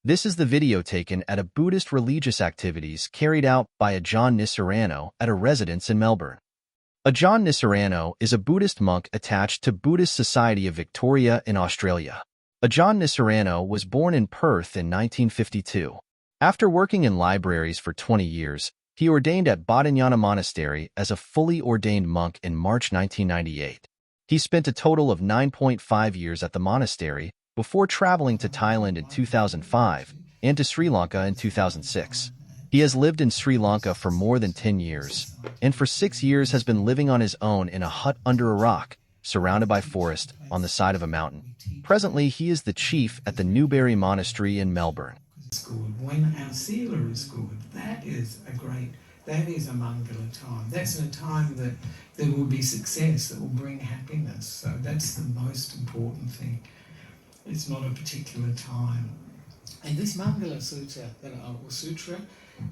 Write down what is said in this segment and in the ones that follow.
This is the video taken at a Buddhist religious activities carried out by Ajhan Nissarano at a residence in Melbourne. Ajhan Nissarano is a Buddhist monk attached to Buddhist Society of Victoria in Australia. Ajhan Nissarano was born in Perth in 1952. After working in libraries for 20 years, he ordained at Bodhinyana Monastery as a fully ordained monk in March 1998. He spent a total of 9.5 years at the monastery before traveling to Thailand in 2005 and to Sri Lanka in 2006. He has lived in Sri Lanka for more than 10 years, and for 6 years has been living on his own in a hut under a rock, surrounded by forest, on the side of a mountain. Presently, he is the chief at the Newberry Monastery in Melbourne. Good. When our sila is good, that is a Mangala time. That's a time that there will be success, that will bring happiness. So that's the most important thing. It's not a particular time. And this Mangala Sutra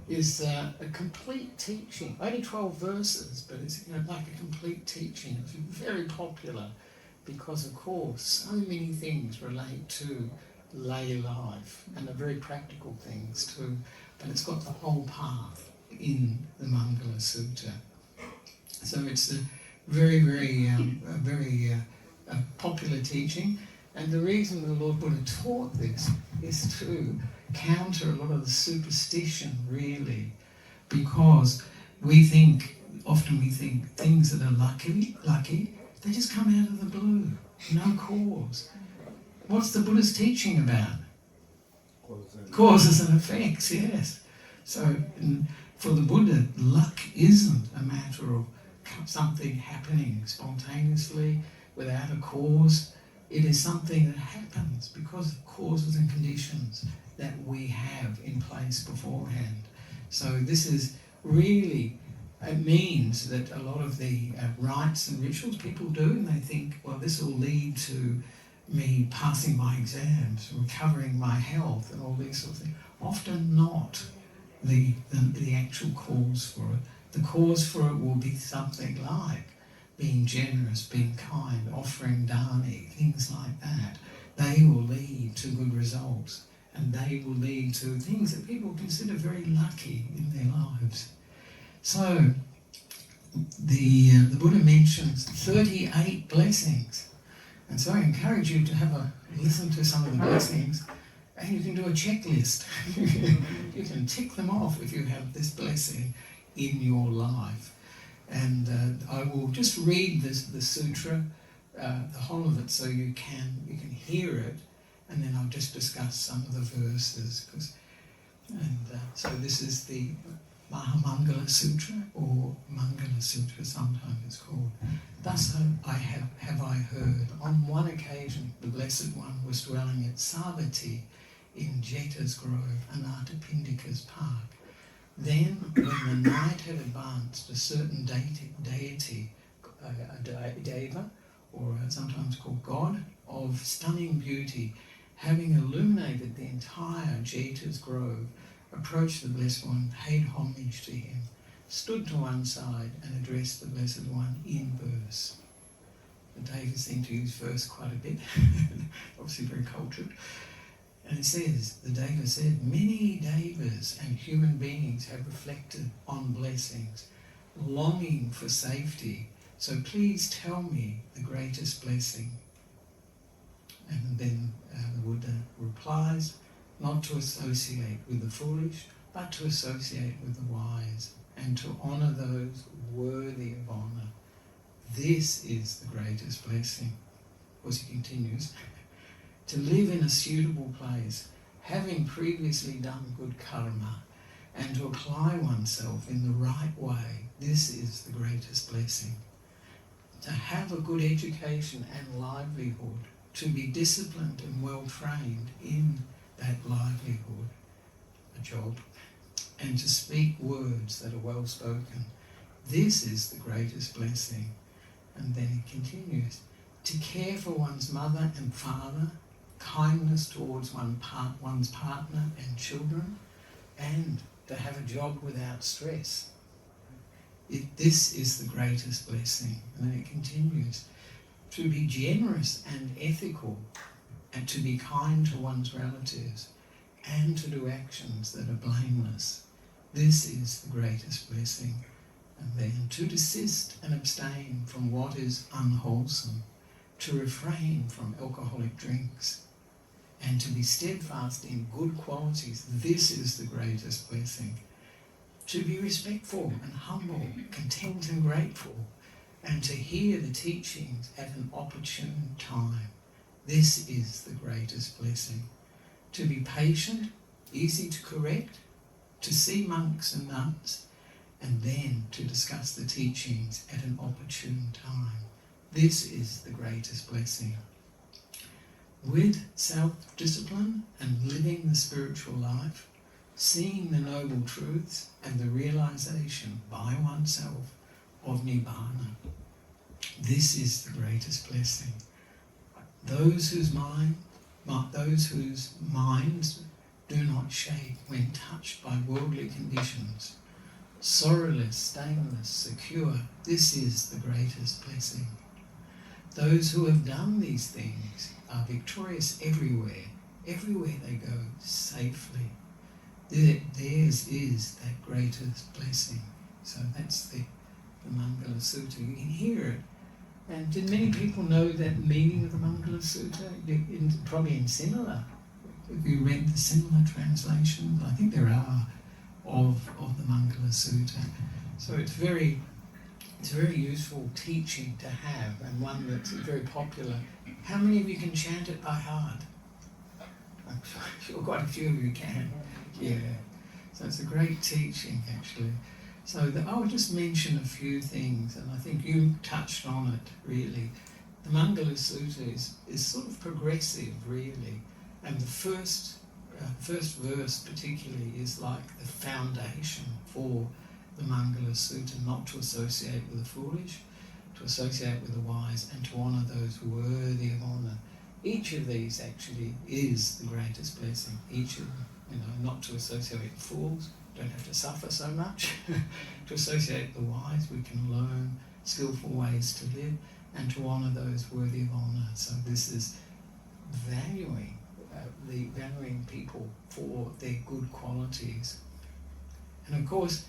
is a complete teaching. Only 12 verses, but it's like a complete teaching. It's very popular because, of course, so many things relate to lay life and the very practical things too. But it's got the whole path in the Mangala Sutta. So it's a very popular teaching. And the reason the Lord Buddha taught this is to counter a lot of the superstition, really, because often we think things that are lucky, they just come out of the blue, no cause. What's the Buddha's teaching about? Causes and effects, yes. So for the Buddha, luck isn't a matter of something happening spontaneously without a cause. It is something that happens because of causes and conditions that we have in place beforehand. So this is really, it means that a lot of the rites and rituals people do, and they think, well, this will lead to me passing my exams, recovering my health, and all these sorts of things. Often not the actual cause for it. The cause for it will be something like being generous, being kind, offering dani, things like that. They will lead to good results, and they will lead to things that people consider very lucky in their lives. So the Buddha mentions 38 blessings. And so I encourage you to have a listen to some of the blessings, and you can do a checklist. You can tick them off if you have this blessing in your life. And I will just read the sutra, the whole of it, so you can hear it, and then I'll just discuss some of the verses. So this is the Maha Mangala Sutra, or Mangala Sutra sometimes it's called. Thus have I heard. On one occasion, the Blessed One was dwelling at Savatthi in Jeta's Grove, Anathapindika's park. Then, when the night had advanced, a certain deity, a deva, or sometimes called God, of stunning beauty, having illuminated the entire Jeta's Grove, approached the Blessed One, paid homage to him, stood to one side and addressed the Blessed One in verse. The Devas seem to use verse quite a bit, obviously very cultured. And it says, the Deva said, many Devas and human beings have reflected on blessings, longing for safety, so please tell me the greatest blessing. And then the Buddha replies, not to associate with the foolish, but to associate with the wise, and to honour those worthy of honour. This is the greatest blessing. Of course, he continues, to live in a suitable place, having previously done good karma, and to apply oneself in the right way. This is the greatest blessing. To have a good education and livelihood, to be disciplined and well trained in that livelihood, a job, and to speak words that are well spoken. This is the greatest blessing. And then he continues, to care for one's mother and father, kindness towards one's partner and children, and to have a job without stress. This is the greatest blessing. And then it continues, to be generous and ethical, and to be kind to one's relatives, and to do actions that are blameless. This is the greatest blessing. And then to desist and abstain from what is unwholesome, to refrain from alcoholic drinks, and to be steadfast in good qualities. This is the greatest blessing. To be respectful and humble, content and grateful, and to hear the teachings at an opportune time. This is the greatest blessing. To be patient, easy to correct, to see monks and nuns, and then to discuss the teachings at an opportune time. This is the greatest blessing. With self-discipline and living the spiritual life, seeing the noble truths and the realization by oneself of Nibbana. This is the greatest blessing. Those whose minds do not shake when touched by worldly conditions, sorrowless, stainless, secure, this is the greatest blessing. Those who have done these things are victorious everywhere they go, safely. Theirs is that greatest blessing. So that's the Mangala Sutta. You can hear it. And did many people know that meaning of the Mangala Sutta? Probably in similar. If you read the similar translations, I think there are of the Mangala Sutta. So it's very useful teaching to have, and one that's very popular. How many of you can chant it by heart? I'm sure quite a few of you can. Yeah. So it's a great teaching, actually. So I'll just mention a few things, and I think you touched on it, really. The Mangala Sutta is sort of progressive, really. And the first verse particularly is like the foundation for the Mangala Sutta, not to associate with the foolish, to associate with the wise, and to honour those worthy of honour. Each of these actually is the greatest blessing. Each of them, not to associate with fools, don't have to suffer so much. To associate with the wise, we can learn skillful ways to live, and to honour those worthy of honour. So this is valuing people for their good qualities. And of course,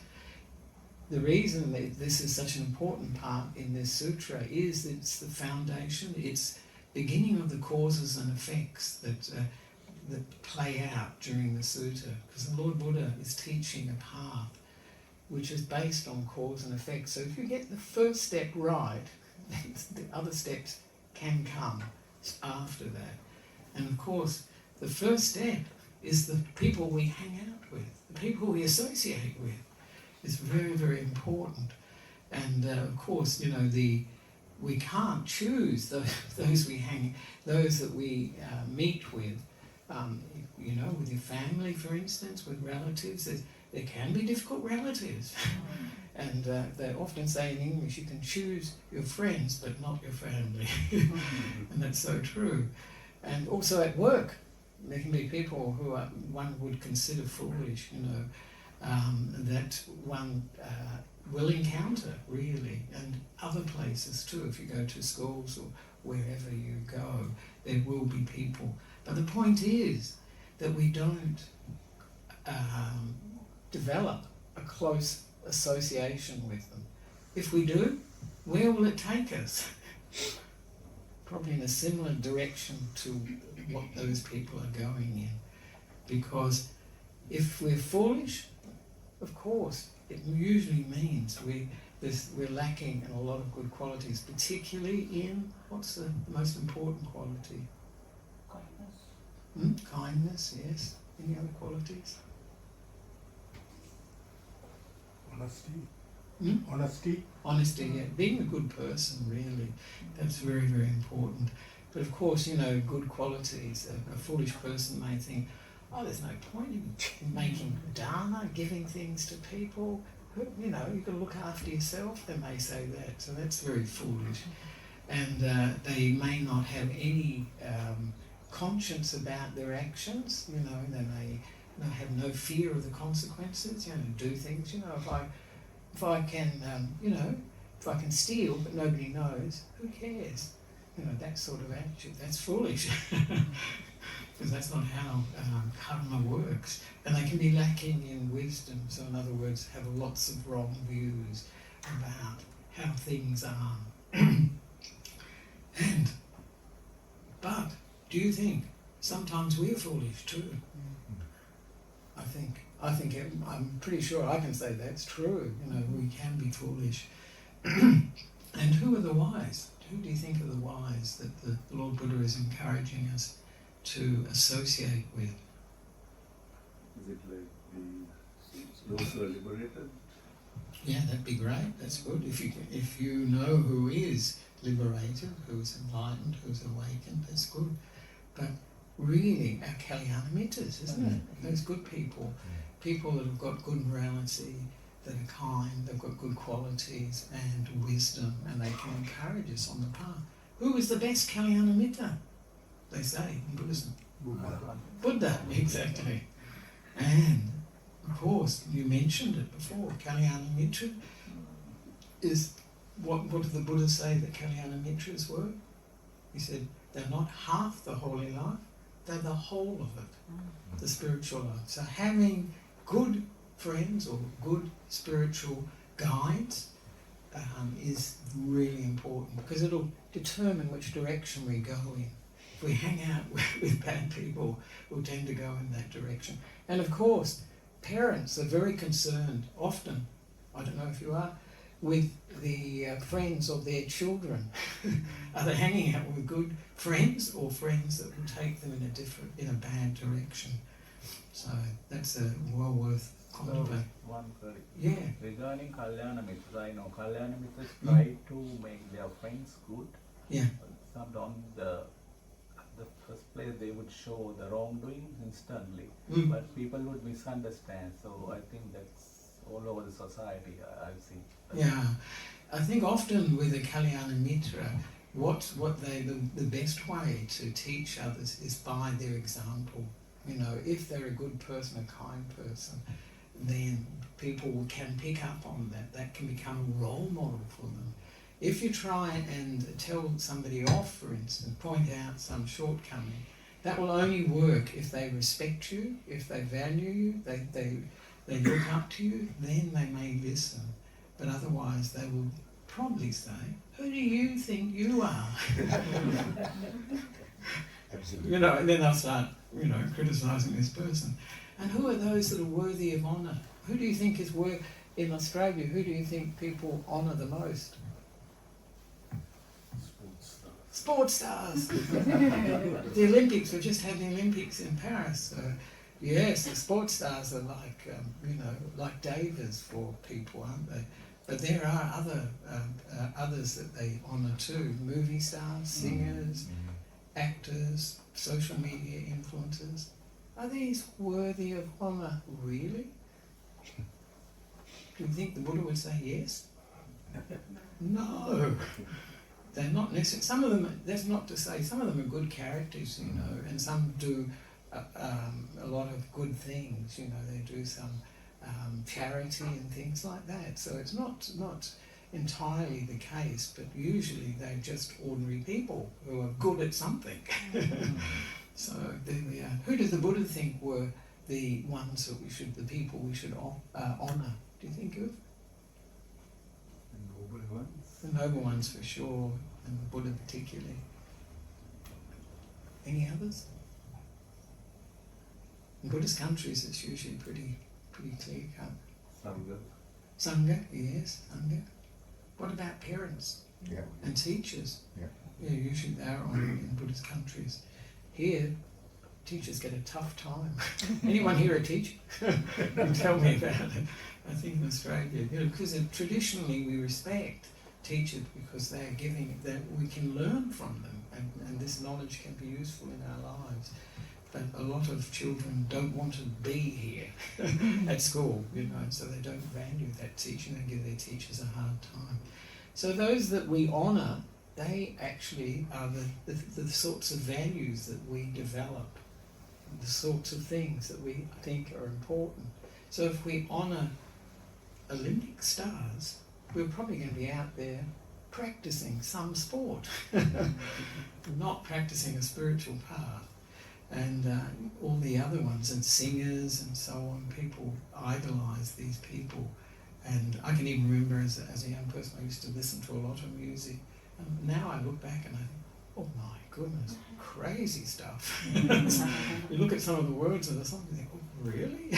the reason that this is such an important part in this sutra is that it's the foundation, it's beginning of the causes and effects that play out during the sutta. Because the Lord Buddha is teaching a path which is based on cause and effect. So if you get the first step right, the other steps can come after that. And of course, the first step is the people we hang out with, the people we associate with. It's very, very important. And of course, we can't choose those that we meet with. With your family, for instance, with relatives, there can be difficult relatives. And they often say in English, you can choose your friends, but not your family. And that's so true. And also at work, there can be people who one would consider foolish, that one will encounter, really. And other places too, if you go to schools or wherever you go, there will be people. But the point is that we don't develop a close association with them. If we do, where will it take us? Probably in a similar direction to what those people are going in. Because if we're foolish, of course, it usually means we're lacking in a lot of good qualities, particularly in, what's the most important quality? Kindness. Kindness, yes. Any other qualities? Honesty. Honesty, yeah. Being a good person, really. That's very, very important. But of course, good qualities. A foolish person may think, there's no point in making dharma, giving things to people. You've got to look after yourself, they may say that. So that's very foolish. And they may not have any conscience about their actions. They may have no fear of the consequences. Do things. If I can steal but nobody knows, who cares? That sort of attitude. That's foolish. because that's not how karma works. And they can be lacking in wisdom, so in other words, have lots of wrong views about how things are. But do you think sometimes we're foolish too? I'm pretty sure I can say that's true. You know, we can be foolish. And who are the wise? Who do you think are the wise that the Lord Buddha is encouraging us to associate with? Is it like those who are liberated? Yeah, that'd be great. That's good. If you know who is liberated, who's enlightened, who's awakened, that's good. But really, our Kalyana Mittas, isn't it? Those good people, people that have got good morality, that are kind, they've got good qualities and wisdom, and they can encourage us on the path. Who is the best Kalyana Mitta? They say in Buddhism. Buddha, exactly. And of course, you mentioned it before, Kalyana Mitra is, what did the Buddha say that Kalyana Mitras were? He said, they're not half the holy life, they're the whole of it, the spiritual life. So having good friends or good spiritual guides is really important, because it'll determine which direction we go in. If we hang out with bad people, we'll tend to go in that direction. And of course, parents are very concerned often, I don't know if you are, with the friends of their children. Are they hanging out with good friends or friends that will take them in a bad direction? So that's well worth contemplating. So, one query. Yeah. Regarding Kalyana Mitra, I know Kalyana Mitras try to make their friends good. Yeah. Some on the first place they would show the wrongdoing instantly, but people would misunderstand. So I think that's all over the society. I've seen. Yeah, I think often with a Kalyana Mitra, the best way to teach others is by their example. You know, if they're a good person, a kind person, then people can pick up on that. That can become a role model for them. If you try and tell somebody off, for instance, point out some shortcoming, that will only work if they respect you, if they value you, they look up to you, then they may listen. But otherwise they will probably say, who do you think you are? Absolutely. You know, and then they'll start, criticising this person. And who are those that are worthy of honour? Who do you think is in Australia, who do you think people honour the most? Sports stars. The Olympics, we just had the Olympics in Paris. So yes, the sports stars are like, like Davis for people, aren't they? But there are others that they honour too. Movie stars, singers, actors, social media influencers. Are these worthy of honour, really? Do you think the Buddha would say yes? No. They're not necessarily. Some of them, that's not to say, some of them are good characters, and some do a lot of good things, they do some charity and things like that. So it's not entirely the case, but usually they're just ordinary people who are good at something. So there we are. Who does the Buddha think were the ones that the people we should honour? Do you think of? The noble ones. The noble ones for sure, and the Buddha particularly. Any others? In Buddhist countries it's usually pretty clear cut. Sangha. Sangha, yes, Sangha. What about parents? Yeah. And teachers? Yeah. Yeah, usually they're on in Buddhist countries. Here, teachers get a tough time. Anyone here a teacher? Can tell me about it. I think in Australia, because traditionally we respect teachers because they're giving, that we can learn from them, and this knowledge can be useful in our lives. But a lot of children don't want to be here at school, so they don't value that teaching. They give their teachers a hard time. So those that we honour, they actually are the sorts of values that we develop, the sorts of things that we think are important. So if we honour Olympic stars, we're probably going to be out there practicing some sport, not practicing a spiritual path. and all the other ones, and singers and so on. People idolise these people. And I can even remember as a young person, I used to listen to a lot of music. And now I look back and I think, oh my goodness, crazy stuff. You look at some of the words of the song and think, oh, really?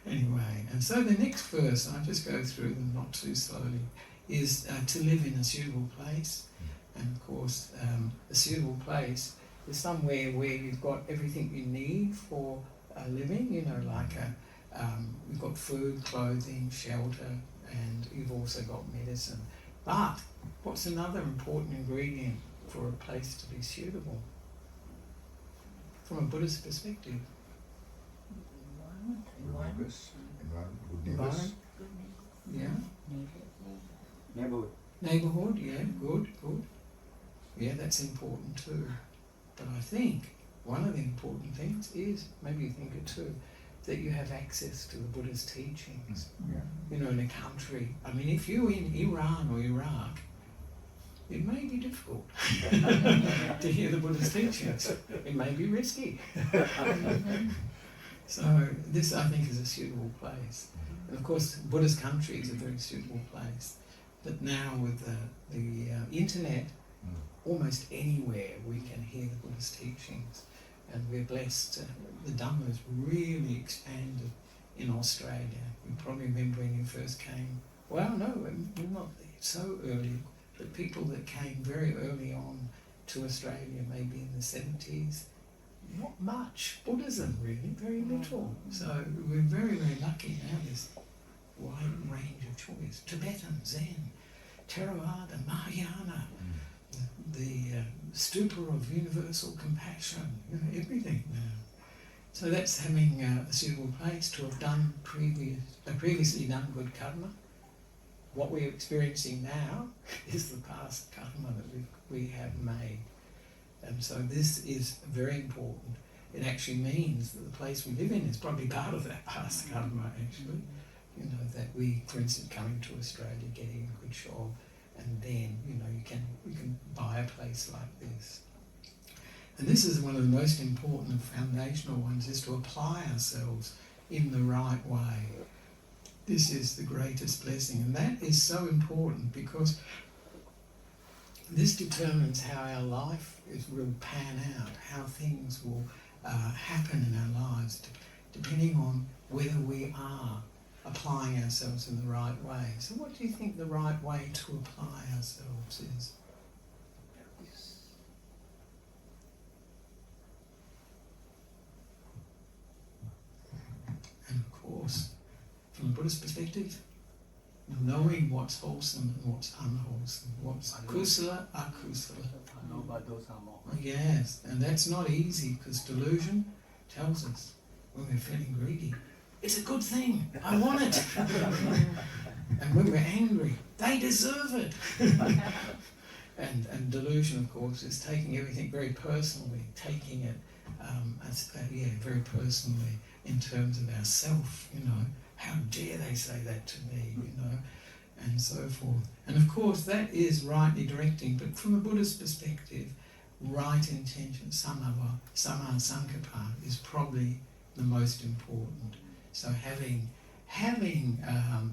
Anyway, and so the next verse, I'll just go through them not too slowly, is to live in a suitable place. And of course, a suitable place is somewhere where you've got everything you need for living, you know, like you've got food, clothing, shelter, and you've also got medicine. But what's another important ingredient for a place to be suitable from a Buddhist perspective? Environment. Yeah. Neighbourhood, yeah, good. Yeah, that's important too. But I think one of the important things is, maybe you think it too, that you have access to the Buddha's teachings. Yeah. You know, in a country, I mean, if you're in Iran or Iraq, it may be difficult to hear the Buddha's teachings. It may be risky. So this, I think, is a suitable place. And of course, Buddhist country is a very suitable place. But now with the internet, almost anywhere we can hear the Buddhist teachings. And we're blessed. The Dhamma has really expanded in Australia. You probably remember when you first came. Well, no, we're not so early, but people that came very early on to Australia, maybe in the 70s, not much Buddhism really, very little. So we're very, very lucky now. There's a wide range of choice. Tibetan, Zen, Theravada, Mahayana, the stupa of universal compassion, you know, everything now. So that's having a suitable place to have done previously done good karma. What we're experiencing now is the past karma that we have made. And so this is very important. It actually means that the place we live in is probably part of that past karma, actually. You know, that we, for instance, coming to Australia, getting a good job, and then, you know, you can buy a place like this. And this is one of the most important and foundational ones, is to apply ourselves in the right way. This is the greatest blessing, and that is so important because this determines how our life will pan out, how things will happen in our lives, depending on whether we are applying ourselves in the right way. So what do you think the right way to apply ourselves is? And of course, from a Buddhist perspective, knowing what's wholesome and what's unwholesome, what's kusala, akusala. Yes, and that's not easy because delusion tells us when we're feeling greedy, it's a good thing, I want it. And when we're angry, they deserve it. And delusion, of course, is taking everything very personally, taking it very personally in terms of ourself, you know. How dare they say that to me, you know, and so forth. And of course that is rightly directing, but from a Buddhist perspective, right intention, samma sankappa, is probably the most important. So having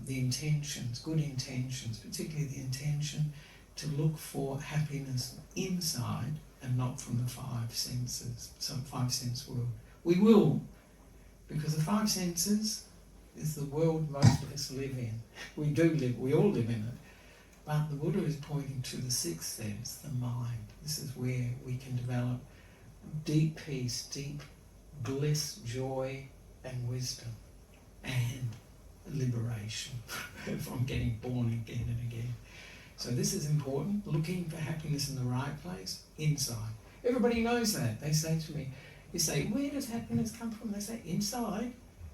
the intentions, good intentions, particularly the intention to look for happiness inside and not from the five senses, so five sense world. We will, because the five senses is the world most of us live in. We all live in it. But the Buddha is pointing to the sixth sense, the mind. This is where we can develop deep peace, deep bliss, joy and wisdom and liberation from getting born again and again. So this is important, looking for happiness in the right place, inside. Everybody knows that. They say to me, you say, where does happiness come from? They say, inside.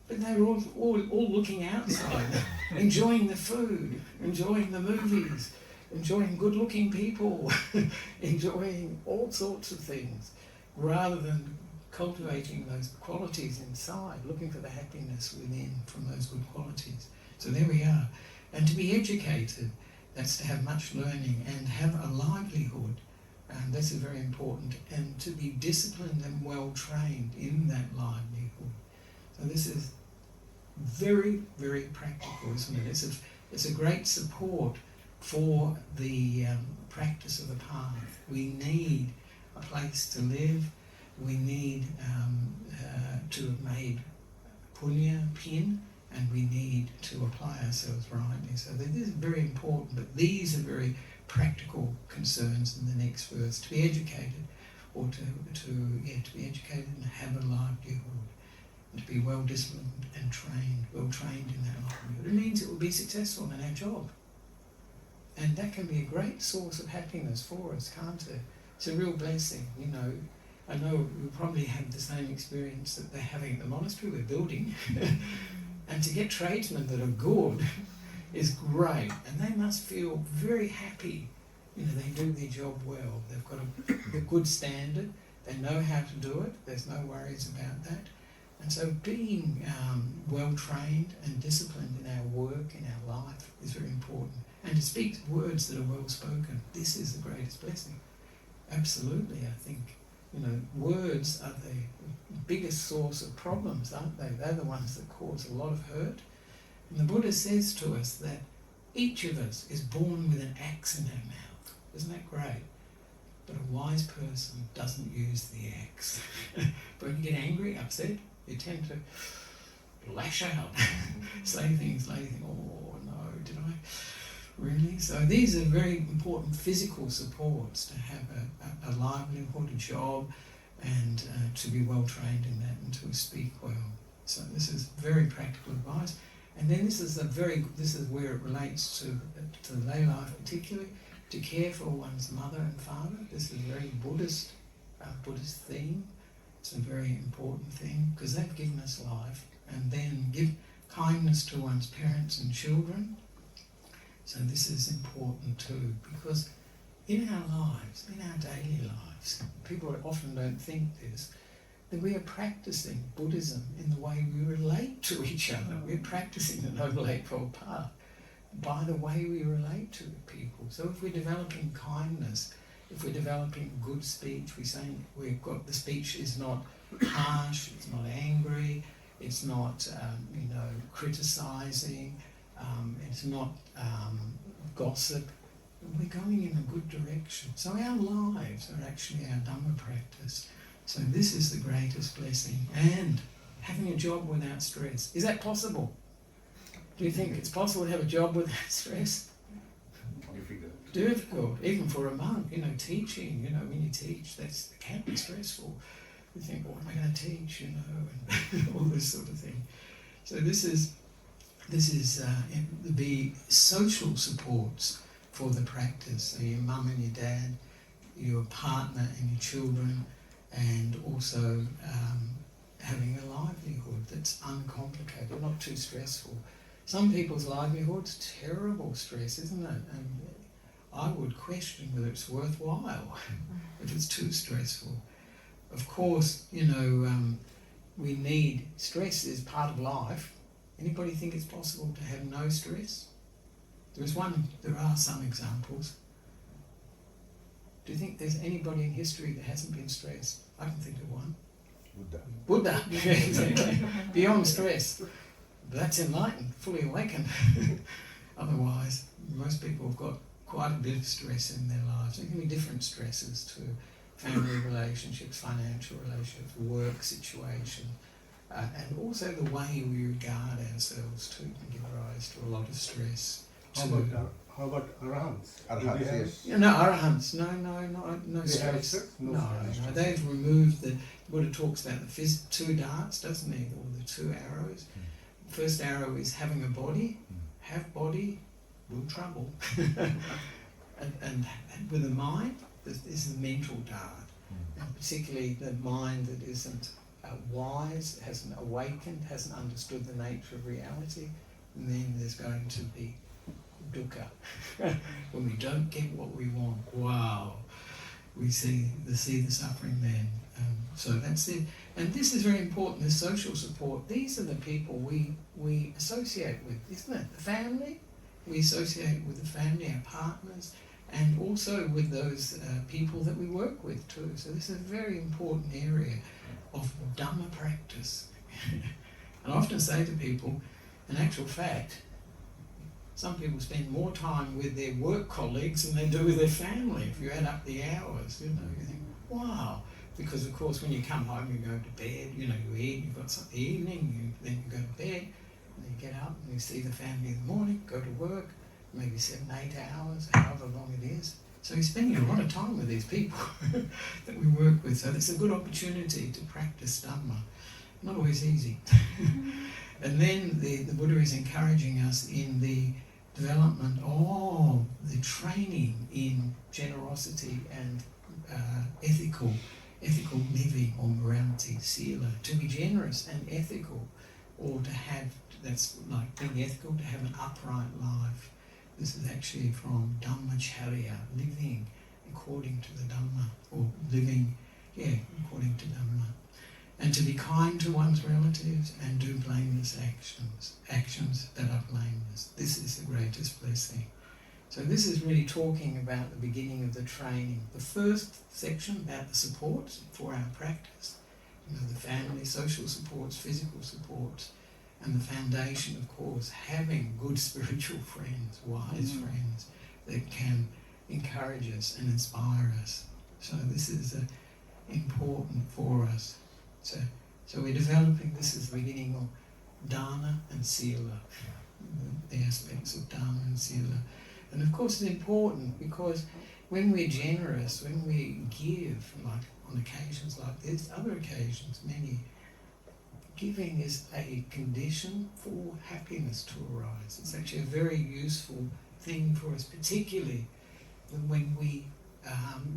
But they're all looking outside, enjoying the food, enjoying the movies, enjoying good-looking people, enjoying all sorts of things, rather than cultivating those qualities inside, looking for the happiness within from those good qualities. So there we are. And to be educated, that's to have much learning and have a livelihood And this is very important. And to be disciplined and well trained in that livelihood. So this is very, very practical, isn't it? It's a great support for the practice of the path. We need a place to live. We need to have made punya, pin, and we need to apply ourselves rightly. So this is very important, but these are very practical concerns in the next verse. To be educated, or to be educated and have a livelihood, and to be well disciplined and trained, well trained in that livelihood. It means it will be successful in our job. And that can be a great source of happiness for us, can't it? It's a real blessing, you know. I know we probably have the same experience that they're having at the monastery we're building. And to get tradesmen that are good is great. And they must feel very happy. You know, they do their job well. They've got a good standard. They know how to do it. There's no worries about that. And so being well trained and disciplined in our work, in our life, is very important. And to speak words that are well spoken, this is the greatest blessing. Absolutely, I think. You know, words are the biggest source of problems, aren't they? They're the ones that cause a lot of hurt. And the Buddha says to us that each of us is born with an axe in our mouth. Isn't that great? But a wise person doesn't use the axe. But when you get angry, upset, you tend to lash out, say things, oh no, did I? Really? So these are very important physical supports to have a livelihood, a job, and to be well trained in that and to speak well. So this is very practical advice. And then this is where it relates to lay life, particularly to care for one's mother and father. This is a very Buddhist theme. It's a very important thing because they've given us life. And then give kindness to one's parents and children. So this is important too, because in our lives, in our daily lives, people often don't think this, that we are practicing Buddhism in the way we relate to each other. We're practicing the Noble Eightfold Path by the way we relate to people. So if we're developing kindness, if we're developing good speech, we're saying the speech is not harsh, it's not angry, it's not criticising, it's not gossip. We're going in a good direction. So our lives are actually our Dhamma practice. So this is the greatest blessing. And having a job without stress. Is that possible? Do you think it's possible to have a job without stress? Difficult. Even for a monk, teaching, when you teach, that can be stressful. You think, what am I going to teach, and all this sort of thing. So this is the social supports for the practice. So your mum and your dad, your partner and your children, and also having a livelihood that's uncomplicated, not too stressful. Some people's livelihood's terrible stress, isn't it? And I would question whether it's worthwhile if it's too stressful. Of course, we need, stress is part of life. Anybody think it's possible to have no stress? There are some examples. Do you think there's anybody in history that hasn't been stressed? I can think of one. Buddha. Yeah, exactly. Beyond stress. But that's enlightened, fully awakened. Otherwise, most people have got quite a bit of stress in their lives. There can be different stresses to family relationships, financial relationships, work situation, and also the way we regard ourselves too can give rise to a lot of stress. How about arahants? Yes. No, arahants. No stress. No. They've removed the Buddha talks about the two darts, doesn't he? Or the two arrows. First arrow is having a body. Have body, will trouble. and with the mind, is the mental dart. And particularly the mind that isn't wise, hasn't awakened, hasn't understood the nature of reality. And then there's going to be dukkha. When we don't get what we want, wow, we see the suffering then. So that's it. And this is very important, the social support. These are the people we associate with, isn't it? The family, we associate with the family, our partners, and also with those people that we work with too. So this is a very important area of Dhamma practice. And I often say to people, in actual fact, some people spend more time with their work colleagues than they do with their family. If you add up the hours, you think, wow. Because of course when you come home, you go to bed, you eat, you've got some evening, then you go to bed, and then you get up and you see the family in the morning, go to work, maybe 7, 8 hours, however long it is. So you're spending a lot of time with these people that we work with. So it's a good opportunity to practice Dhamma. Not always easy. And then the Buddha is encouraging us in the development of the training in generosity and ethical living or morality, sila, to be generous and ethical, or to have, that's like being ethical, to have an upright life. This is actually from Dhammacharya, living according to the Dhamma, or living, according to Dhamma. And to be kind to one's relatives and do blameless actions that are blameless. This is the greatest blessing. So this is really talking about the beginning of the training. The first section about the supports for our practice, the family, social supports, physical supports, and the foundation, of course, having good spiritual friends, wise friends that can encourage us and inspire us. So this is important for us. So we're developing, this is the beginning of dana and sila, the aspects of dana and sila. And of course it's important because when we're generous, when we give, like on occasions like this, other occasions, many, giving is a condition for happiness to arise. It's actually a very useful thing for us, particularly when we,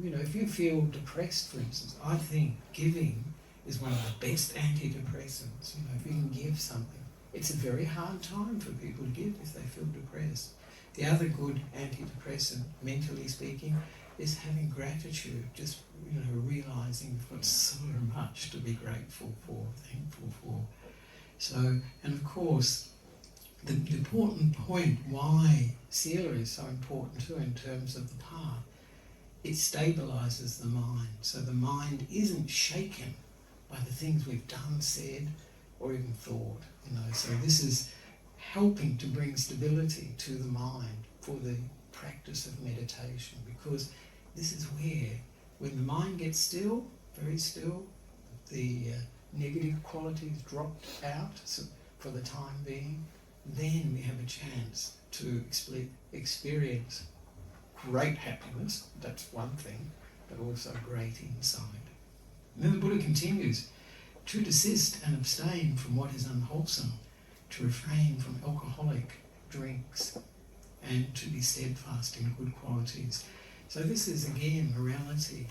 if you feel depressed, for instance, I think giving is one of the best antidepressants. If you can give something, it's a very hard time for people to give if they feel depressed. The other good antidepressant, mentally speaking, is having gratitude, just realising we've got so much to be grateful for, thankful for. So, and of course, the important point why sila is so important too in terms of the path, it stabilises the mind. So the mind isn't shaken by the things we've done, said, or even thought. So this is helping to bring stability to the mind for the practice of meditation, because this is where, when the mind gets still, very still, the negative qualities dropped out for the time being, then we have a chance to experience great happiness, that's one thing, but also great insight. And then the Buddha continues, to desist and abstain from what is unwholesome, to refrain from alcoholic drinks, and to be steadfast in good qualities. So this is again morality,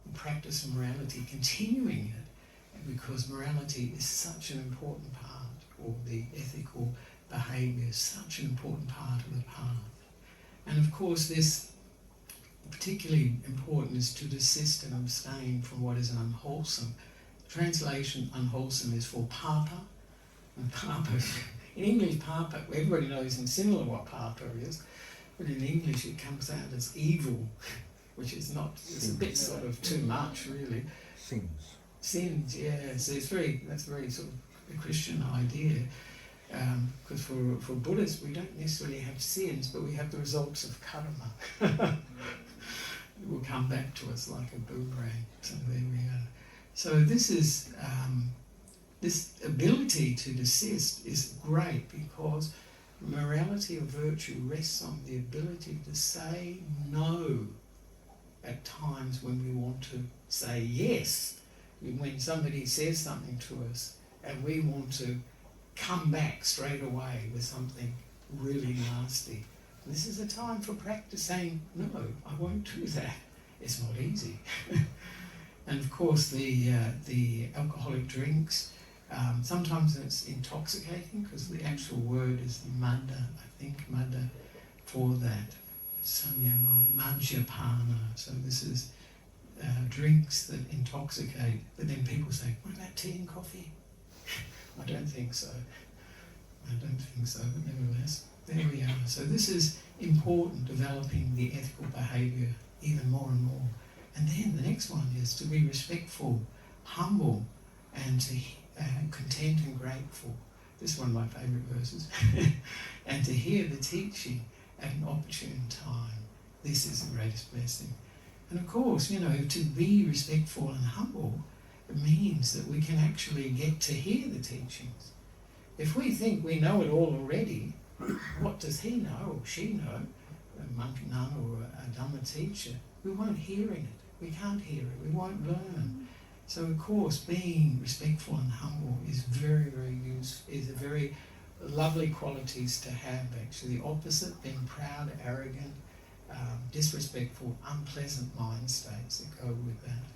the practice of morality, continuing it, because morality is such an important part, or the ethical behaviour is such an important part of the path. And of course this particularly important is to desist and abstain from what is unwholesome. Translation unwholesome is for papa, and papa, in English papa, everybody knows in Sinhala what papa is, but in English it comes out as evil, which is not, it's a bit sort of too much really. Sins, yeah, so that's very sort of a Christian idea, because for Buddhists we don't necessarily have sins, but we have the results of karma. It will come back to us like a boomerang, so there we are. So this is, this ability to desist is great, because morality or virtue rests on the ability to say no at times when we want to say yes. When somebody says something to us and we want to come back straight away with something really nasty. This is a time for practice saying, no, I won't do that. It's not easy. And of course the alcoholic drinks, sometimes it's intoxicating, because the actual word is mada, I think, mada for that. Sanyamo, manjapana. So this is drinks that intoxicate. But then people say, what about tea and coffee? I don't think so. But nevertheless, There we are. So this is important, developing the ethical behaviour even more and more. And then the next one is to be respectful, humble, and to content and grateful. This is one of my favourite verses. And to hear the teaching at an opportune time. This is the greatest blessing. And of course, you know, to be respectful and humble, it means that we can actually get to hear the teachings. If we think we know it all already, what does he know or she know, a monk, nun or a Dhamma teacher? We won't hear it. We can't hear it. We won't learn. So of course, being respectful and humble is very, very useful, is a very lovely qualities to have actually. The opposite, being proud, arrogant, disrespectful, unpleasant mind states that go with that.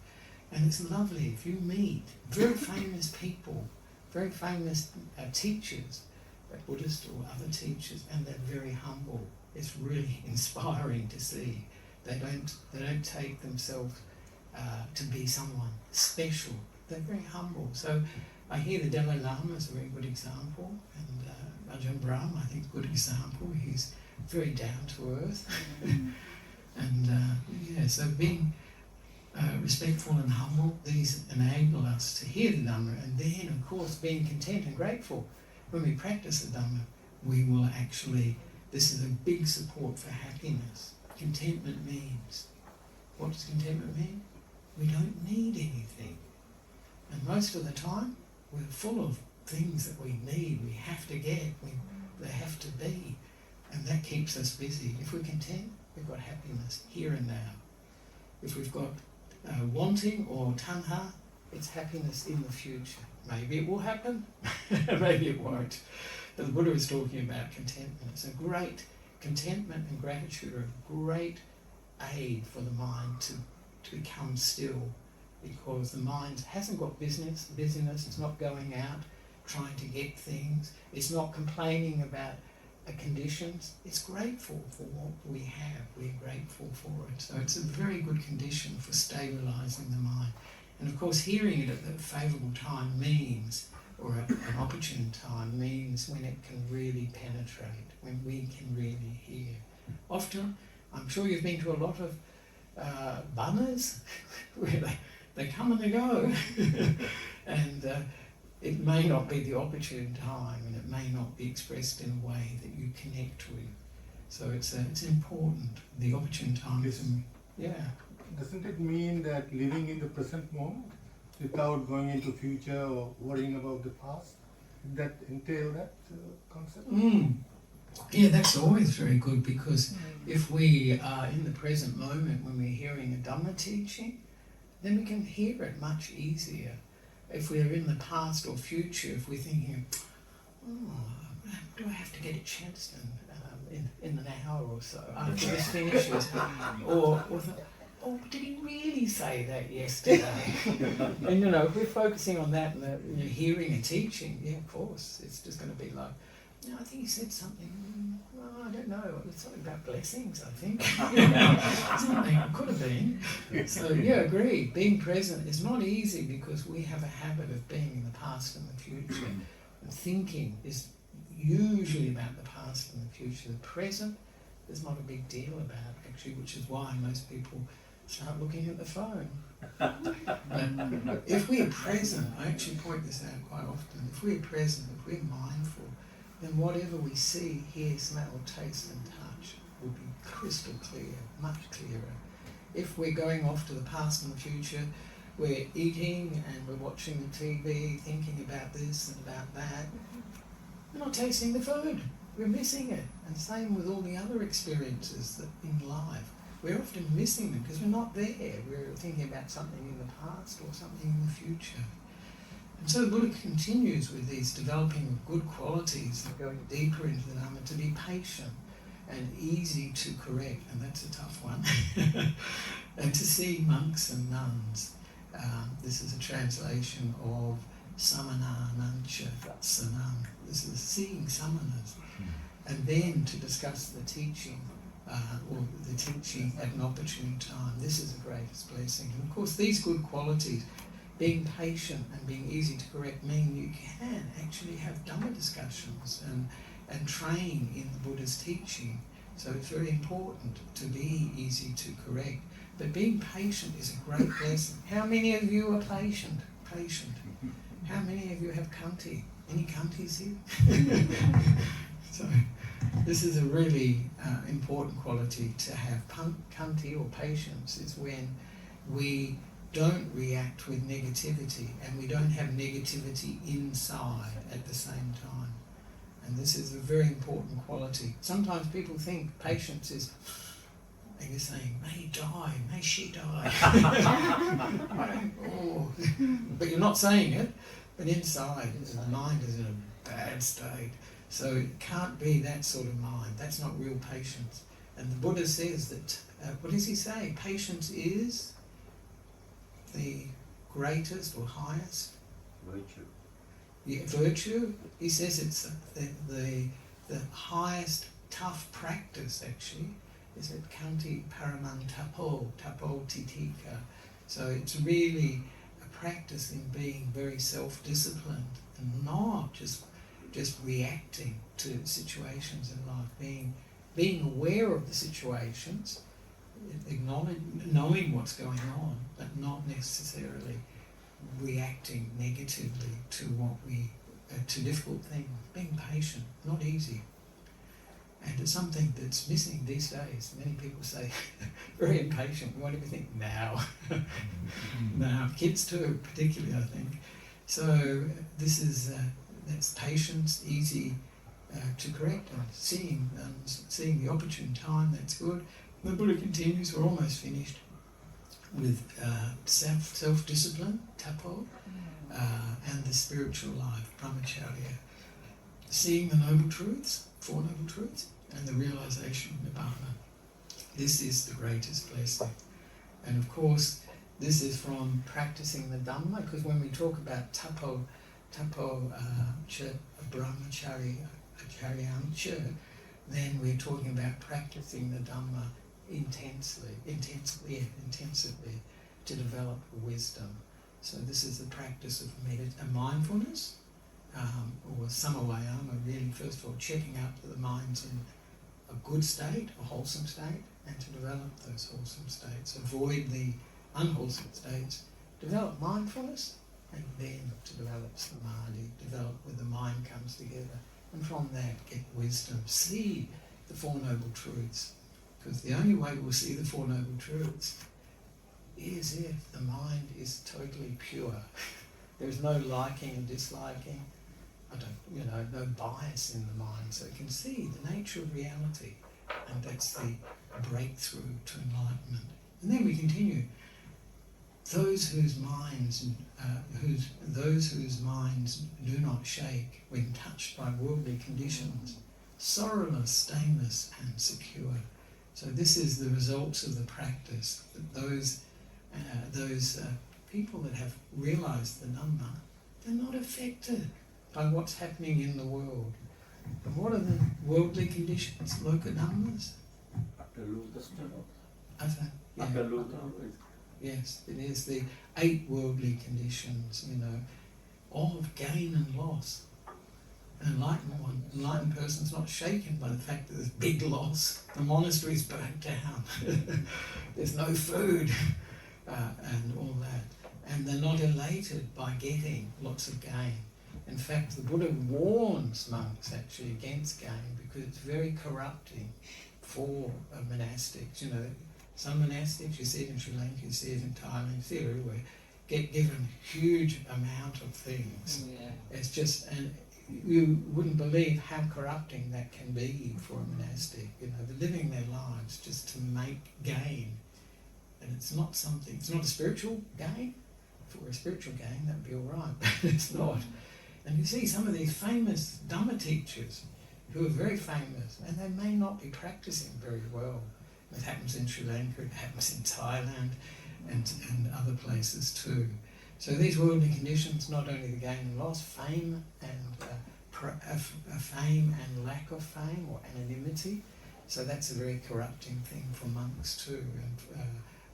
And it's lovely if you meet very famous people, very famous teachers, Buddhist or other teachers, and they're very humble. It's really inspiring to see. They don't take themselves to be someone special. They're very humble. So I hear the Dalai Lama is a very good example, and Ajahn Brahm, I think, good example. He's very down to earth. And yeah, so being respectful and humble, these enable us to hear the Dhamma, and then of course being content and grateful. When we practice the Dhamma, we will actually, this is a big support for happiness. Contentment means, what does contentment mean? We don't need anything. And most of the time, we're full of things that we need, we have to get, they have to be. And that keeps us busy. If we're content, we've got happiness here and now. If we've got wanting or tanha, it's happiness in the future. Maybe it will happen, maybe it won't. But the Buddha is talking about contentment. It's a great, contentment and gratitude are a great aid for the mind to become still, because the mind hasn't got busyness, it's not going out trying to get things, it's not complaining about conditions, it's grateful for what we have, we're grateful for it. So it's a very good condition for stabilising the mind. And of course hearing it at a favourable time means, or an opportune time means when it can really penetrate, when we can really hear. Often, I'm sure you've been to a lot of bhanas where they come and they go. And it may not be the opportune time, and it may not be expressed in a way that you connect with. So it's important, the opportune time. Yeah. Doesn't it mean that living in the present moment without going into future or worrying about the past? Did that entail that concept? Yeah, that's always very good, because if we are in the present moment when we're hearing a Dhamma teaching, then we can hear it much easier. If we're in the past or future, if we're thinking, do I have to get it chanced in an hour or so after this finishes? Or did he really say that yesterday? And you know, if we're focusing on that and you're hearing a teaching, yeah, of course, it's just going to be like, no, I think he said something, I don't know, it's something about blessings, I think. Something, it could have been. So yeah, agree, being present is not easy because we have a habit of being in the past and the future. And thinking is usually about the past and the future. The present, there's not a big deal about actually, which is why most people start looking at the phone. But if we are present, I actually point this out quite often, if we are present, if we're mindful, then whatever we see, hear, smell, taste and touch will be crystal clear, much clearer. If we're going off to the past and the future, we're eating and we're watching the TV, thinking about this and about that, we're not tasting the food, we're missing it. And same with all the other experiences that in life. We're often missing them because we're not there. We're thinking about something in the past or something in the future. And so the Buddha continues with these developing of good qualities and going deeper into the Dhamma, to be patient and easy to correct, and that's a tough one, and to see monks and nuns. This is a translation of samana nancha sanam. This is seeing samanas. And then to discuss the teaching, or the teaching at an opportune time. This is the greatest blessing. And of course these good qualities, being patient and being easy to correct, mean you can actually have Dhamma discussions and train in the Buddha's teaching. So it's very important to be easy to correct. But being patient is a great lesson. How many of you are patient? Patient. How many of you have kanti? Any kantis here? So this is a really important quality to have. Kanti or patience is when we don't react with negativity and we don't have negativity inside at the same time. And this is a very important quality. Sometimes people think patience is, and you're saying, may he die, may she die. Oh. But you're not saying it, but inside the mind is in a bad state. So it can't be that sort of mind. That's not real patience. And the Buddha says that, what does he say? Patience is the greatest or highest Virtue. Yeah, virtue. He says it's the highest tough practice actually is at kanti paramang tapo titika. So it's really a practice in being very self-disciplined and not just reacting to situations in life, being aware of the situations, knowing what's going on, but not necessarily reacting negatively to to difficult things. Being patient, not easy. And it's something that's missing these days. Many people say, very impatient, we want everything now. Now, kids too, particularly, I think. So this is, that's patience, easy to correct, and seeing the opportune time, that's good. The Buddha continues, we're almost finished, with self-discipline, tapo, and the spiritual life, brahmacharya. Seeing the noble truths, Four Noble Truths, and the realization of nibbana. This is the greatest blessing. And of course, this is from practicing the dhamma, because when we talk about tapo brahmacharya, acharyancha, then we're talking about practicing the dhamma intensively to develop wisdom. So this is the practice of mindfulness, or samayama, really first of all checking out that the mind's in a good state, a wholesome state, and to develop those wholesome states. Avoid the unwholesome states, develop mindfulness, and then to develop samadhi, develop where the mind comes together, and from that get wisdom. See the Four Noble Truths, because the only way we'll see the Four Noble Truths is if the mind is totally pure. There's no liking and disliking, no bias in the mind, so it can see the nature of reality, and that's the breakthrough to enlightenment. And then we continue. Those whose minds do not shake when touched by worldly conditions, sorrowless, stainless, and secure. So this is the results of the practice. That those people that have realised the Dhamma, they're not affected by what's happening in the world. And what are the worldly conditions? Loka dhammas? Yes, it is the 8 worldly conditions, of gain and loss. An enlightened person's not shaken by the fact that there's big loss. The monastery's burnt down. There's no food, and all that. And they're not elated by getting lots of gain. In fact, the Buddha warns monks actually against gain because it's very corrupting for monastics. Some monastics, you see it in Sri Lanka, you see it in Thailand, you see it everywhere, get given a huge amount of things. Yeah. It's just, and you wouldn't believe how corrupting that can be for a monastic. They're living their lives just to make gain. And it's not a spiritual gain. If it were a spiritual gain, that would be all right, but it's not. And you see some of these famous Dhamma teachers who are very famous, and they may not be practicing very well. It happens in Sri Lanka, it happens in Thailand, and other places too. So these worldly conditions, not only the gain and loss, fame and lack of fame or anonymity. So that's a very corrupting thing for monks too. And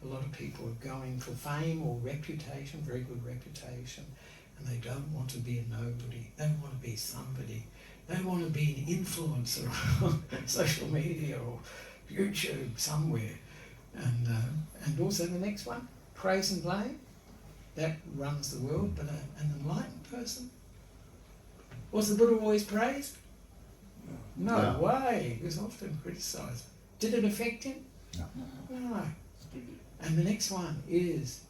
a lot of people are going for fame or reputation, very good reputation, and they don't want to be a nobody. They want to be somebody. They want to be an influencer on social media or YouTube somewhere. And also the next one, praise and blame. That runs the world, but an enlightened person. Was the Buddha always praised? No way. He was often criticised. Did it affect him? No. And the next one is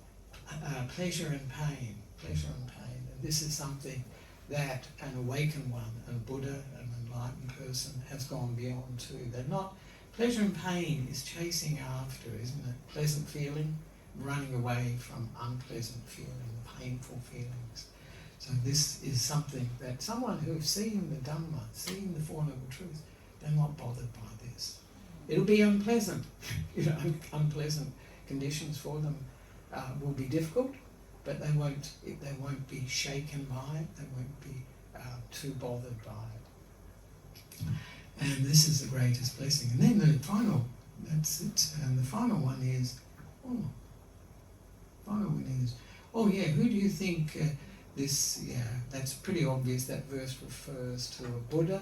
pleasure and pain. Pleasure and pain. And this is something that an awakened one, a Buddha, an enlightened person, has gone beyond to. They're not. Pleasure and pain is chasing after, isn't it? Pleasant feeling, running away from unpleasant feeling, painful feelings. So this is something that someone who's seen the Dhamma, seen the Four Noble Truths, they're not bothered by this. It'll be unpleasant. Unpleasant conditions for them will be difficult, but they won't be shaken by it. They won't be too bothered by it. And this is the greatest blessing. And then the final, that's it. And the final one is, who do you think that's pretty obvious. That verse refers to a Buddha,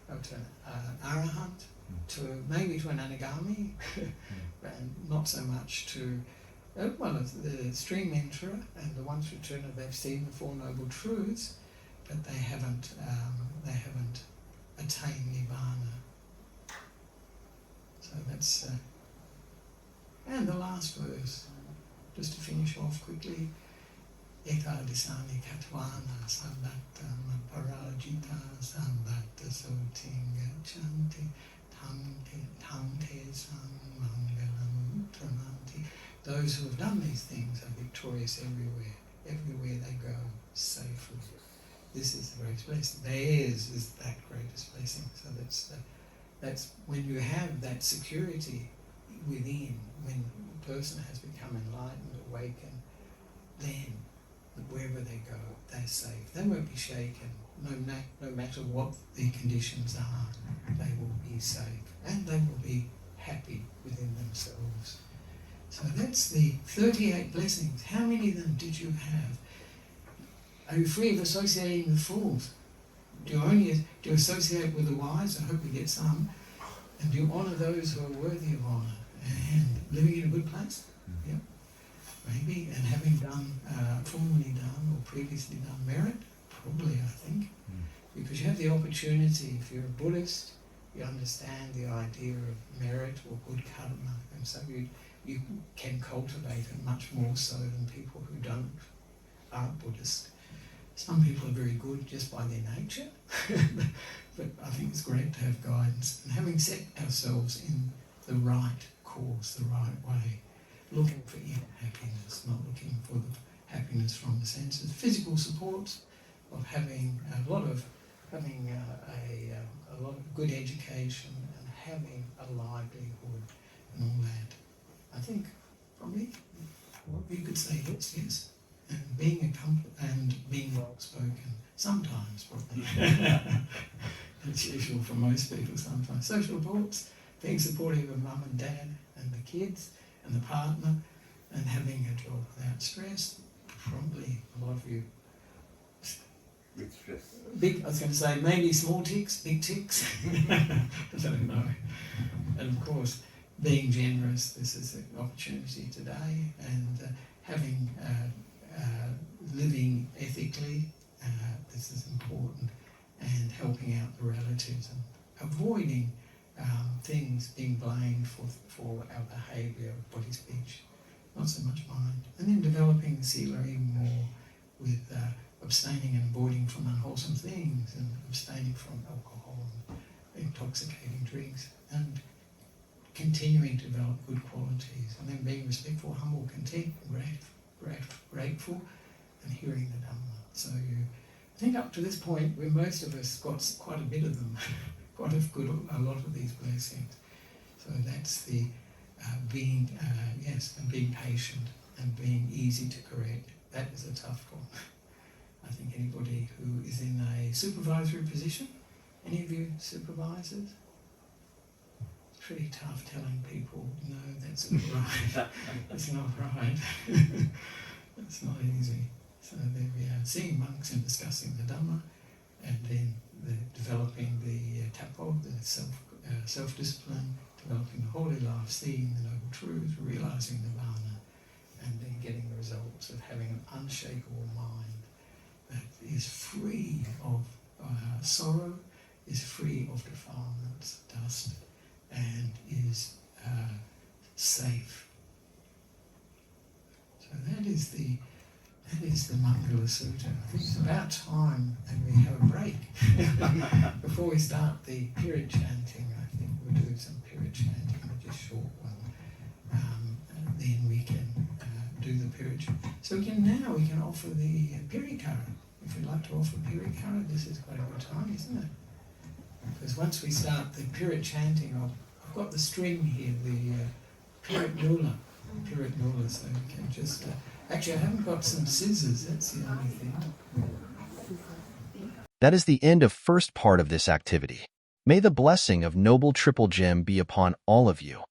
or to an Arahant, maybe to an Anagami, and not so much to the stream enterer and the ones returner. They've seen the Four Noble Truths, but they haven't attained Nibbana. So that's and the last verse, just to finish off quickly. Eka disani katwana sabbata parajita sabbata sotinga chanti tamte san mangalam uttananti. Those who have done these things are victorious everywhere. Everywhere they go, safely. This is the greatest blessing. Theirs is that greatest blessing. So that's when you have that security within, when a person has become enlightened, awakened, then wherever they go, they're safe. They won't be shaken, no matter what the conditions are. They will be safe, and they will be happy within themselves. So that's the 38 blessings. How many of them did you have? Are you free of associating with fools? Do you associate with the wise? I hope you get some. And do you honour those who are worthy of honour? And living in a good place? Yep. Maybe. And having done, formerly done or previously done merit? Probably, I think. Because you have the opportunity, if you're a Buddhist, you understand the idea of merit or good karma. And so you can cultivate it much more so than people who aren't Buddhist. Some people are very good just by their nature, but I think it's great to have guidance. And having set ourselves in the right course, the right way, looking for inner happiness, not looking for the happiness from the senses. Physical supports of having a lot of good education and having a livelihood and all that. I think probably you could say yes. And being well spoken, sometimes probably. That's usual for most people sometimes. Social supports, being supportive of mum and dad and the kids and the partner, and having a job without stress. Probably a lot of you. Big stress. I was going to say maybe small ticks, big ticks. I don't know. And of course, being generous. This is an opportunity today, and having. Living ethically, this is important, and helping out the relatives and avoiding things being blamed for our behaviour, body speech, not so much mind. And then developing the sila even more with abstaining and avoiding from unwholesome things, and abstaining from alcohol and intoxicating drinks, and continuing to develop good qualities, and then being respectful, humble, content, grateful, and hearing the Dhamma. So I think up to this point, where most of us got quite a bit of them, a lot of these blessings. So that's the being patient and being easy to correct. That is a tough one. I think anybody who is in a supervisory position, any of you supervisors? It's pretty tough telling people, no, that's not right. That's not right. It's not easy. So there we are, seeing monks and discussing the Dhamma, and then developing the tapo, the self-discipline, developing the holy life, seeing the noble truths, realising nirvana, and then getting the results of having an unshakable mind that is free of sorrow, is free of defilements, dust, and is safe. So that is the Mangala Sutra. I think it's about time that we have a break before we start the period chanting. I think we'll do some period chanting, just short one. And then we can do the period. So we can offer the pirikara. If you'd like to offer pirikara, this is quite a good time, isn't it? Because once we start the period chanting, I've got the string here, the period nula, so we can just. Actually, I haven't got some scissors, that's the only thing. That is the end of first part of this activity. May the blessing of Noble Triple Gem be upon all of you.